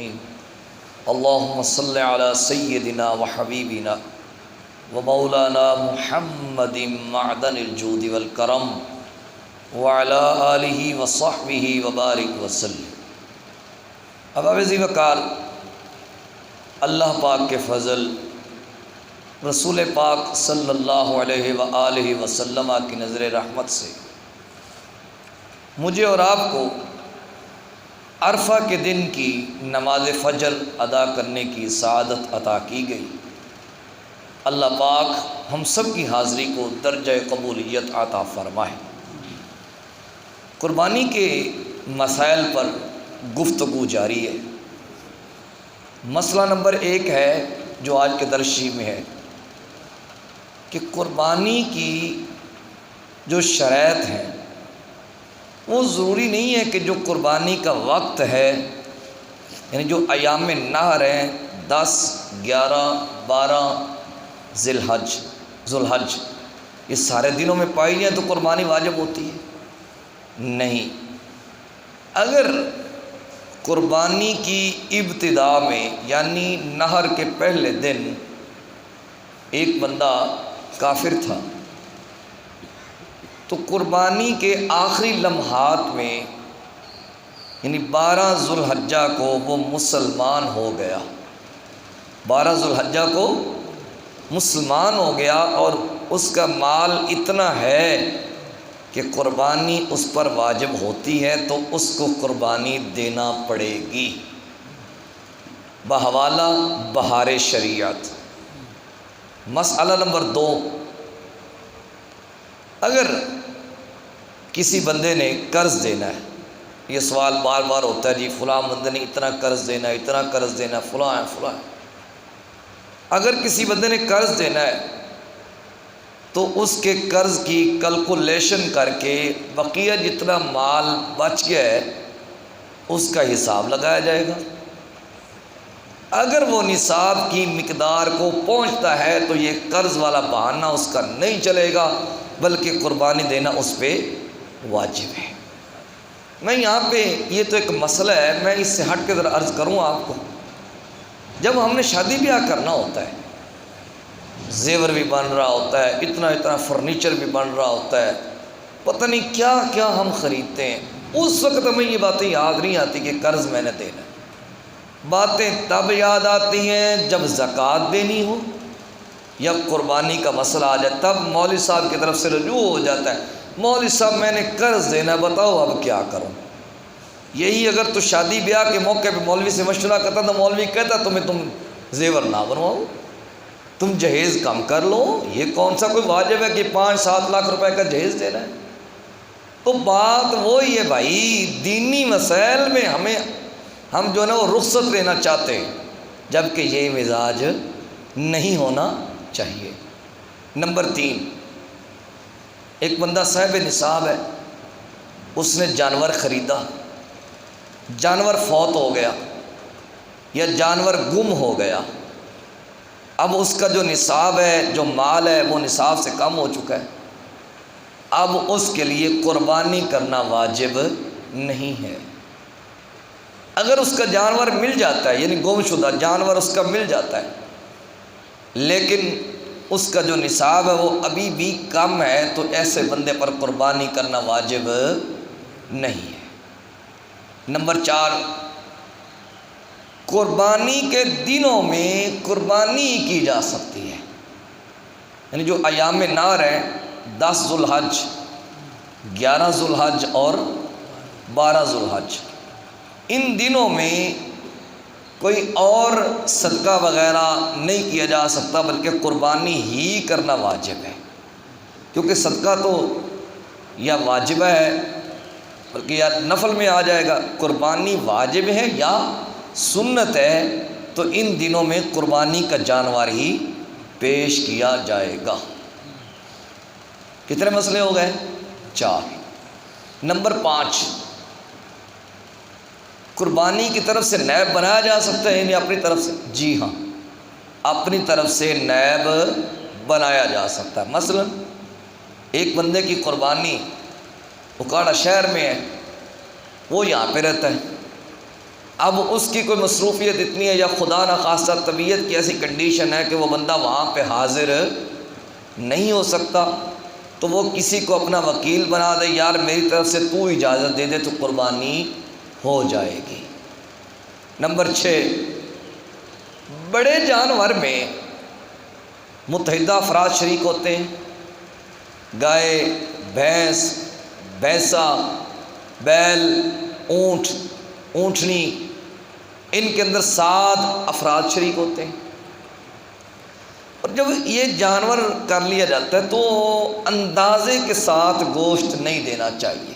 الرحیم اللہم صل علی سیدنا و حبیبنا و مولانا محمد معدن الجود والکرم وعلی آلہ و صحبہ وبارک وسلم۔ اب عزیز وقار، اللہ پاک کے فضل، رسول پاک صلی اللہ علیہ وآلہ وسلم کی نظر رحمت سے مجھے اور آپ کو عرفہ کے دن کی نماز فجر ادا کرنے کی سعادت عطا کی گئی۔ اللہ پاک ہم سب کی حاضری کو درجہ قبولیت عطا فرمائے۔ قربانی کے مسائل پر گفتگو جاری ہے۔ مسئلہ نمبر 1 ہے جو آج کے درس میں ہے کہ قربانی کی جو شرائط ہیں وہ ضروری نہیں ہے کہ جو قربانی کا وقت ہے، یعنی جو ایام نحر ہیں 10، 11، 12 ذی الحج یہ سارے دنوں میں پائی جائیں تو قربانی واجب ہوتی ہے؟ نہیں۔ اگر قربانی کی ابتدا میں یعنی نحر کے پہلے دن ایک بندہ کافر تھا تو قربانی کے آخری لمحات میں یعنی 12 ذو الحجہ کو وہ مسلمان ہو گیا، 12 ذو الحجہ کو مسلمان ہو گیا اور اس کا مال اتنا ہے کہ قربانی اس پر واجب ہوتی ہے تو اس کو قربانی دینا پڑے گی بحوالہ بہار شریعت۔ مسئلہ نمبر 2، اگر کسی بندے نے قرض دینا ہے، یہ سوال بار بار ہوتا ہے، جی فلاں بندے نے اتنا قرض دینا ہے، اتنا قرض دینا ہے، فلاں ہے فلاں ہے۔ اگر کسی بندے نے قرض دینا ہے تو اس کے قرض کی کیلکولیشن کر کے بقیہ جتنا مال بچ گیا ہے اس کا حساب لگایا جائے گا۔ اگر وہ نصاب کی مقدار کو پہنچتا ہے تو یہ قرض والا بہانہ اس کا نہیں چلے گا بلکہ قربانی دینا اس پہ واجب ہے۔ میں یہاں پہ یہ تو ایک مسئلہ ہے، میں اس سے ہٹ کے ذرا عرض کروں آپ کو۔ جب ہم نے شادی بیاہ کرنا ہوتا ہے، زیور بھی بن رہا ہوتا ہے، اتنا فرنیچر بھی بن رہا ہوتا ہے، پتہ نہیں کیا کیا ہم خریدتے ہیں، اس وقت ہمیں یہ باتیں یاد نہیں آتی کہ قرض میں نے دینا ہے۔ باتیں تب یاد آتی ہیں جب زکوٰۃ دینی ہو یا قربانی کا مسئلہ آ جائے، تب مولوی صاحب کی طرف سے رجوع ہو جاتا ہے، مولوی صاحب میں نے قرض دینا، بتاؤ اب کیا کروں۔ یہی اگر تو شادی بیاہ کے موقع پہ مولوی سے مشورہ کرتا تو مولوی کہتا تم زیور نہ بنواؤ، تم جہیز کم کر لو، یہ کون سا کوئی واجب ہے کہ 5-7 لاکھ روپے کا جہیز دینا ہے۔ تو بات وہی ہے بھائی، دینی مسائل میں ہم جو ہے نا وہ رخصت لینا چاہتے ہیں، جبکہ یہ مزاج نہیں ہونا چاہیے۔ نمبر 3، ایک بندہ صاحب نصاب ہے، اس نے جانور خریدا، جانور فوت ہو گیا یا جانور گم ہو گیا، اب اس کا جو نصاب ہے، جو مال ہے، وہ نصاب سے کم ہو چکا ہے، اب اس کے لیے قربانی کرنا واجب نہیں ہے۔ اگر اس کا جانور مل جاتا ہے، یعنی گم شدہ جانور اس کا مل جاتا ہے لیکن اس کا جو نصاب ہے وہ ابھی بھی کم ہے تو ایسے بندے پر قربانی کرنا واجب نہیں ہے۔ نمبر 4، قربانی کے دنوں میں قربانی کی جا سکتی ہے، یعنی جو ایام نحر ہیں 10 ذو الحج، 11 ذو الحج اور 12 ذو الحج، ان دنوں میں کوئی اور صدقہ وغیرہ نہیں کیا جا سکتا بلکہ قربانی ہی کرنا واجب ہے، کیونکہ صدقہ تو یا واجب ہے بلکہ یا نفل میں آ جائے گا، قربانی واجب ہے یا سنت ہے، تو ان دنوں میں قربانی کا جانور ہی پیش کیا جائے گا۔ کتنے مسئلے ہو گئے؟ 4۔ نمبر 5، قربانی کی طرف سے نیب بنایا جا سکتا ہے، یعنی اپنی طرف سے؟ جی ہاں، اپنی طرف سے نیب بنایا جا سکتا ہے۔ مثلا ایک بندے کی قربانی اکاڑا شہر میں ہے، وہ یہاں پہ رہتا ہے، اب اس کی کوئی مصروفیت اتنی ہے یا خدا نخواستہ طبیعت کی ایسی کنڈیشن ہے کہ وہ بندہ وہاں پہ حاضر نہیں ہو سکتا، تو وہ کسی کو اپنا وکیل بنا دے، یار میری طرف سے تو اجازت دے دے تو قربانی ہو جائے گی۔ نمبر 6، بڑے جانور میں متحدہ افراد شریک ہوتے ہیں، گائے، بھینس، بھینسا، بیل، اونٹ، اونٹنی، ان کے اندر 7 افراد شریک ہوتے ہیں۔ اور جب یہ جانور کر لیا جاتا ہے تو اندازے کے ساتھ گوشت نہیں دینا چاہیے،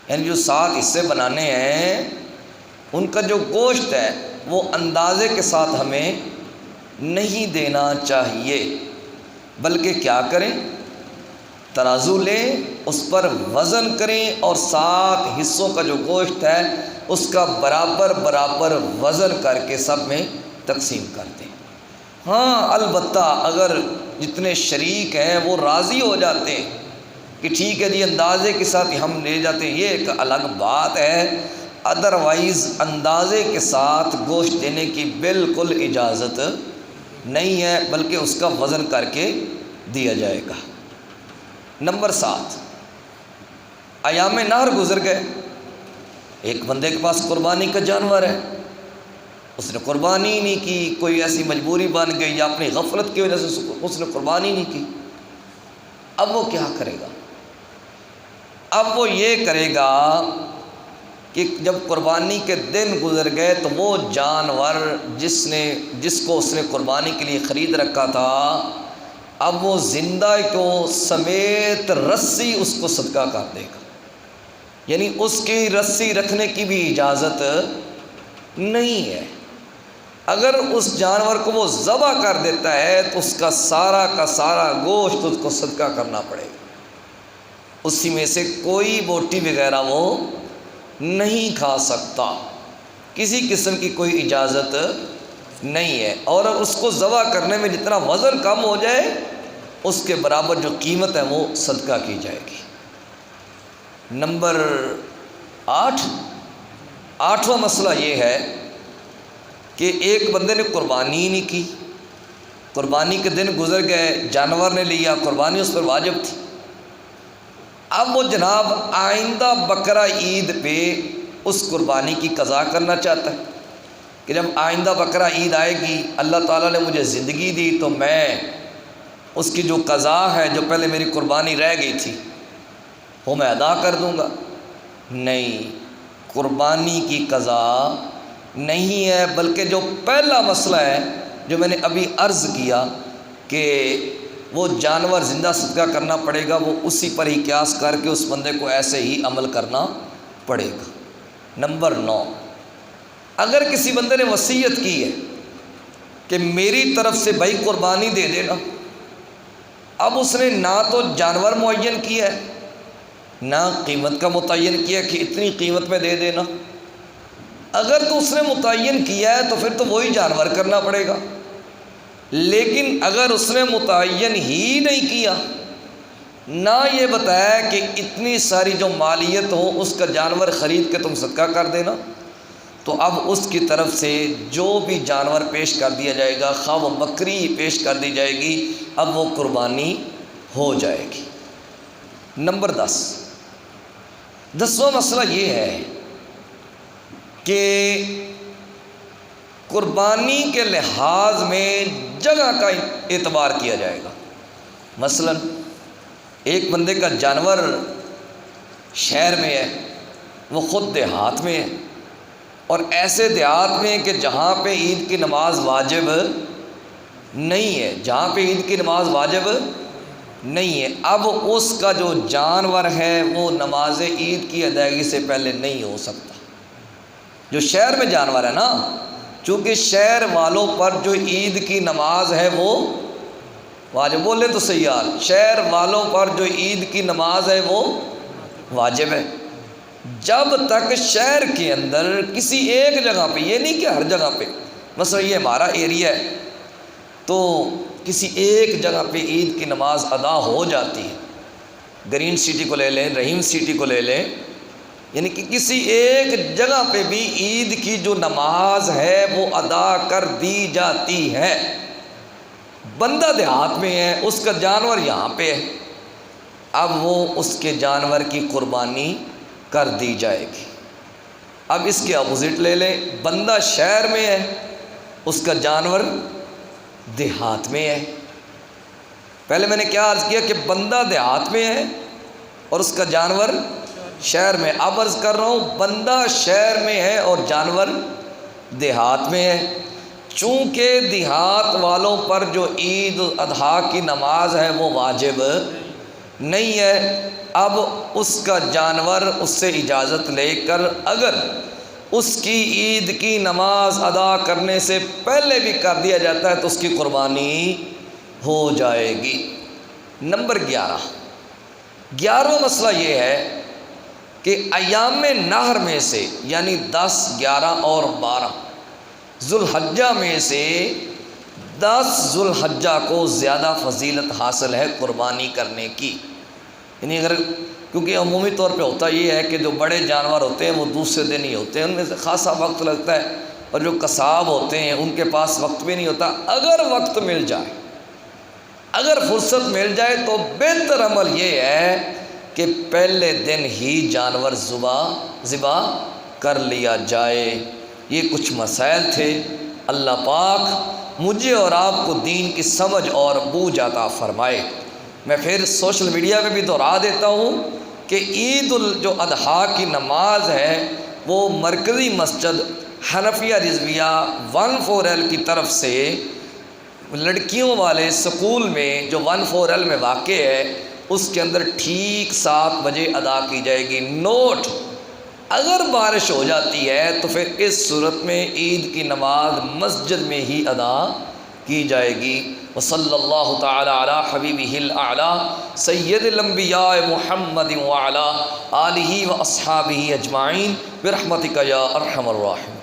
یعنی جو 7 حصے بنانے ہیں ان کا جو گوشت ہے وہ اندازے کے ساتھ ہمیں نہیں دینا چاہیے، بلکہ کیا کریں، ترازو لیں، اس پر وزن کریں اور 7 حصوں کا جو گوشت ہے اس کا برابر برابر وزن کر کے سب میں تقسیم کر دیں۔ ہاں البتہ اگر جتنے شریک ہیں وہ راضی ہو جاتے ہیں کہ ٹھیک ہے جی اندازے کے ساتھ ہم لے جاتے ہیں، یہ ایک الگ بات ہے، ادروائز اندازے کے ساتھ گوشت دینے کی بالکل اجازت نہیں ہے، بلکہ اس کا وزن کر کے دیا جائے گا۔ نمبر 7، ایام نہر گزر گئے، ایک بندے کے پاس قربانی کا جانور ہے، اس نے قربانی نہیں کی، کوئی ایسی مجبوری بن گئی یا اپنی غفلت کی وجہ سے اس نے قربانی نہیں کی، اب وہ کیا کرے گا؟ اب وہ یہ کرے گا کہ جب قربانی کے دن گزر گئے تو وہ جانور جس کو اس نے قربانی کے لیے خرید رکھا تھا، اب وہ زندہ کو سمیت رسی اس کو صدقہ کر دے گا، یعنی اس کی رسی رکھنے کی بھی اجازت نہیں ہے۔ اگر اس جانور کو وہ ذبح کر دیتا ہے تو اس کا سارا گوشت اس کو صدقہ کرنا پڑے گا، اسی میں سے کوئی بوٹی وغیرہ وہ نہیں کھا سکتا، کسی قسم کی کوئی اجازت نہیں ہے، اور اس کو ذبح کرنے میں جتنا وزن کم ہو جائے اس کے برابر جو قیمت ہے وہ صدقہ کی جائے گی۔ نمبر 8، 8واں مسئلہ یہ ہے کہ ایک بندے نے قربانی نہیں کی، قربانی کے دن گزر گئے، جانور نے لیا، قربانی اس پر واجب تھی، اب وہ جناب آئندہ بقرہ عید پہ اس قربانی کی قضا کرنا چاہتا ہے کہ جب آئندہ بقرہ عید آئے گی، اللہ تعالیٰ نے مجھے زندگی دی تو میں اس کی جو قضا ہے، جو پہلے میری قربانی رہ گئی تھی وہ میں ادا کر دوں گا۔ نہیں، قربانی کی قضا نہیں ہے، بلکہ جو پہلا مسئلہ ہے جو میں نے ابھی عرض کیا کہ وہ جانور زندہ صدقہ کرنا پڑے گا، وہ اسی پر ہی قیاس کر کے اس بندے کو ایسے ہی عمل کرنا پڑے گا۔ نمبر 9، اگر کسی بندے نے وصیت کی ہے کہ میری طرف سے بھائی قربانی دے دینا، اب اس نے نہ تو جانور معین کیا ہے نہ قیمت کا متعین کیا کہ اتنی قیمت میں دے دینا، اگر تو اس نے متعین کیا ہے تو پھر تو وہی جانور کرنا پڑے گا، لیکن اگر اس نے متعین ہی نہیں کیا، نہ یہ بتایا کہ اتنی ساری جو مالیت ہو اس کا جانور خرید کے تم صدقہ کر دینا، تو اب اس کی طرف سے جو بھی جانور پیش کر دیا جائے گا، خواہ وہ بکری پیش کر دی جائے گی، اب وہ قربانی ہو جائے گی۔ نمبر 10، 10واں مسئلہ یہ ہے کہ قربانی کے لحاظ میں جگہ کا اعتبار کیا جائے گا۔ مثلا ایک بندے کا جانور شہر میں ہے، وہ خود دیہات میں ہے، اور ایسے دیہات میں کہ جہاں پہ عید کی نماز واجب نہیں ہے، جہاں پہ عید کی نماز واجب نہیں ہے، اب اس کا جو جانور ہے وہ نماز عید کی ادائیگی سے پہلے نہیں ہو سکتا۔ جو شہر میں جانور ہے نا، چونکہ شہر والوں پر جو عید کی نماز ہے وہ واجب، بولے تو صحیح یار، شہر والوں پر جو عید کی نماز ہے وہ واجب ہے، جب تک شہر کے اندر کسی ایک جگہ پہ، یہ نہیں کہ ہر جگہ پہ، مثلا یہ ہمارا ایریا ہے تو کسی ایک جگہ پہ عید کی نماز ادا ہو جاتی ہے، گرین سٹی کو لے لیں، رحیم سٹی کو لے لیں، یعنی کہ کسی ایک جگہ پہ بھی عید کی جو نماز ہے وہ ادا کر دی جاتی ہے۔ بندہ دیہات میں ہے، اس کا جانور یہاں پہ ہے، اب وہ اس کے جانور کی قربانی کر دی جائے گی۔ اب اس کے اپوزٹ لے لیں، بندہ شہر میں ہے، اس کا جانور دیہات میں ہے۔ پہلے میں نے کیا عرض کیا کہ بندہ دیہات میں ہے اور اس کا جانور شہر میں۔ اب عرض کر رہا ہوں بندہ شہر میں ہے اور جانور دیہات میں ہے۔ چونکہ دیہات والوں پر جو عید الاضحیٰ کی نماز ہے وہ واجب نہیں ہے، اب اس کا جانور اس سے اجازت لے کر اگر اس کی عید کی نماز ادا کرنے سے پہلے بھی کر دیا جاتا ہے تو اس کی قربانی ہو جائے گی۔ نمبر 11واں مسئلہ یہ ہے کہ ایام نحر میں سے یعنی 10، 11 اور 12 ذوالحجہ میں سے 10 ذوالحجہ کو زیادہ فضیلت حاصل ہے قربانی کرنے کی۔ یعنی اگر کیونکہ عمومی طور پہ ہوتا یہ ہے کہ جو بڑے جانور ہوتے ہیں وہ دوسرے دن ہی ہوتے ہیں، ان میں سے خاصا وقت لگتا ہے، اور جو قصاب ہوتے ہیں ان کے پاس وقت بھی نہیں ہوتا۔ اگر وقت مل جائے، اگر فرصت مل جائے تو بہتر عمل یہ ہے کہ پہلے دن ہی جانور ذبح کر لیا جائے۔ یہ کچھ مسائل تھے، اللہ پاک مجھے اور آپ کو دین کی سمجھ اور بوجھ عطا فرمائے۔ میں پھر سوشل میڈیا پہ بھی دہرا دیتا ہوں کہ عید جو اضحیٰ کی نماز ہے وہ مرکزی مسجد حنفیہ رضویہ 14L کی طرف سے لڑکیوں والے سکول میں جو 14L میں واقع ہے اس کے اندر ٹھیک 7 بجے ادا کی جائے گی۔ نوٹ، اگر بارش ہو جاتی ہے تو پھر اس صورت میں عید کی نماز مسجد میں ہی ادا کی جائے گی۔ وصلی اللہ تعالی علی حبیبہ الاعلی سید الانبیاء محمد وعلی آلہ واصحابہ اجمعین برحمتک یا ارحم الراحمین۔